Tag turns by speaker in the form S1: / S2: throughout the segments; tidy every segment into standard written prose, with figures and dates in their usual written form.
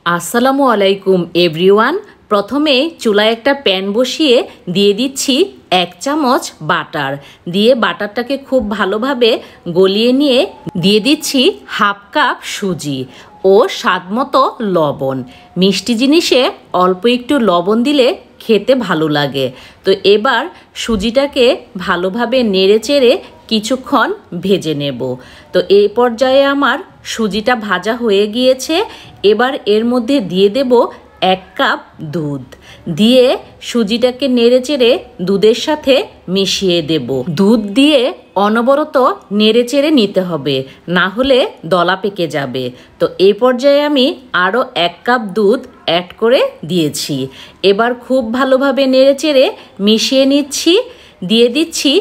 S1: আসসালামু আলাইকুম এভরিওয়ান। প্রথমে চুলায় একটা প্যান বসিয়ে দিয়ে দিচ্ছি 1 চামচ বাটার। দিয়ে বাটারটাকে খুব ভালোভাবে গলিয়ে নিয়ে দিয়ে দিচ্ছি হাফ কাপ সুজি ও স্বাদমতো লবণ। মিষ্টি জিনিসে অল্প একটু লবণ দিলে খেতে ভালো লাগে। তো এবার সুজিটাকে ভালোভাবে নেড়েচেড়ে কিছুক্ষণ ভেজে নেব। তো এই পর্যায়ে আমার সুজিটা ভাজা হয়ে গিয়েছে। এবার এর মধ্যে দিয়ে দেব 1 কাপ দুধ। দিয়ে সুজিটাকে নেড়েচেড়ে দুধের সাথে মিশিয়ে দেব। দুধ দিয়ে অনবরত নেড়েচেড়ে নিতে হবে, না হলে দলা পেকে যাবে। তো এই পর্যায়ে আমি আরও 1 কাপ দুধ অ্যাড করে দিয়েছি। এবার খুব ভালোভাবে নেড়েচেড়ে মিশিয়ে নিচ্ছি। দিয়ে দিচ্ছি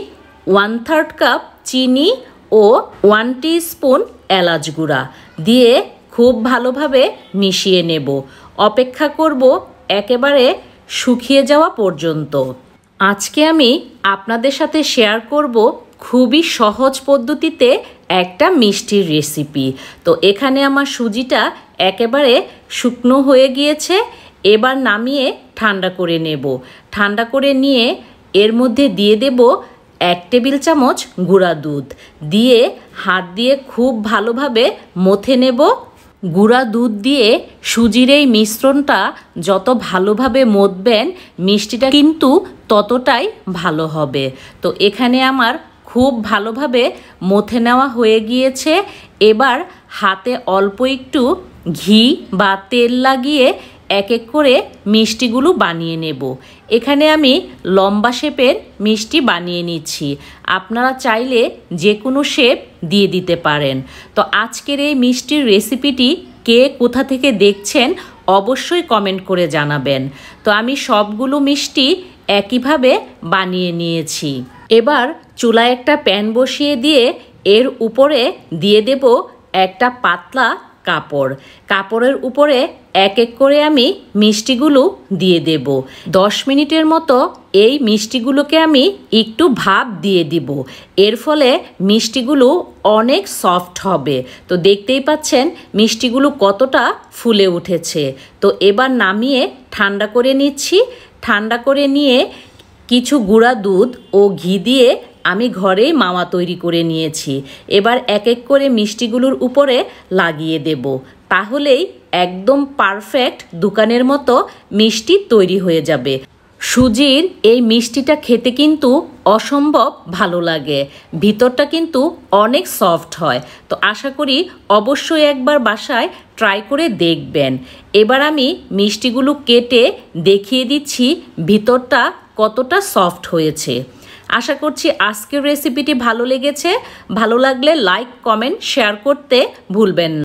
S1: 1/3 কাপ চিনি ও 1 টিস্পুন এলাচ গুঁড়া দিয়ে খুব ভালোভাবে মিশিয়ে নেব। অপেক্ষা করব একেবারে শুকিয়ে যাওয়া পর্যন্ত। আজকে আমি আপনাদের সাথে শেয়ার করব খুবই সহজ পদ্ধতিতে একটা মিষ্টির রেসিপি। তো এখানে আমার সুজিটা একেবারে শুকনো হয়ে গিয়েছে। এবার নামিয়ে ঠান্ডা করে নেব। ঠান্ডা করে নিয়ে এর মধ্যে দিয়ে দেব 1 টেবিল চামচ গুঁড়া দুধ। দিয়ে হাত দিয়ে খুব ভালোভাবে মথে নেব। গুঁড়া দুধ দিয়ে সুজির এই মিশ্রণটা যত ভালোভাবে মথবেন মিষ্টিটা কিন্তু ততটাই ভালো হবে। তো এখানে আমার খুব ভালোভাবে মথে নেওয়া হয়ে গিয়েছে। এবার হাতে অল্প একটু ঘি বা তেল লাগিয়ে এক এক করে মিষ্টিগুলো বানিয়ে নেব। এখানে আমি লম্বা শেপের মিষ্টি বানিয়ে নিচ্ছি। আপনারা চাইলে যে কোনো শেপ দিয়ে দিতে পারেন। তো আজকের এই মিষ্টির রেসিপিটি কে কোথা থেকে দেখছেন অবশ্যই কমেন্ট করে জানাবেন। তো আমি সবগুলো মিষ্টি একইভাবে বানিয়ে নিয়েছি। এবার চুলায় একটা প্যান বসিয়ে দিয়ে এর উপরে দিয়ে দেব একটা পাতলা কাপড়। কাপড়ের উপরে এক এক করে আমি মিষ্টিগুলো দিয়ে দেব। 10 মিনিটের মতো এই মিষ্টিগুলোকে আমি একটু ভাপ দিয়ে দিব। এর ফলে মিষ্টিগুলো অনেক সফট হবে। তো দেখতেই পাচ্ছেন মিষ্টিগুলো কতটা ফুলে উঠেছে। তো এবার নামিয়ে ঠান্ডা করে নিচ্ছি। ঠান্ডা করে নিয়ে কিছু গুঁড়া দুধ ও ঘি দিয়ে আমি ঘরেই মাওয়া তৈরি করে নিয়েছি। এবার এক এক করে মিষ্টিগুলোর উপরে লাগিয়ে দেব। তাহলেই একদম পারফেক্ট দোকানের মতো মিষ্টি তৈরি হয়ে যাবে। সুজির এই মিষ্টিটা খেতে কিন্তু অসম্ভব ভালো লাগে। ভিতরটা কিন্তু অনেক সফট হয়। তো আশা করি অবশ্যই একবার বাসায় ট্রাই করে দেখবেন। এবার আমি মিষ্টিগুলো কেটে দেখিয়ে দিচ্ছি ভিতরটা কতটা সফট হয়েছে। আশা করছি আজকের রেসিপিটি ভালো লেগেছে। ভালো লাগলে লাইক, কমেন্ট, শেয়ার করতে ভুলবেন না।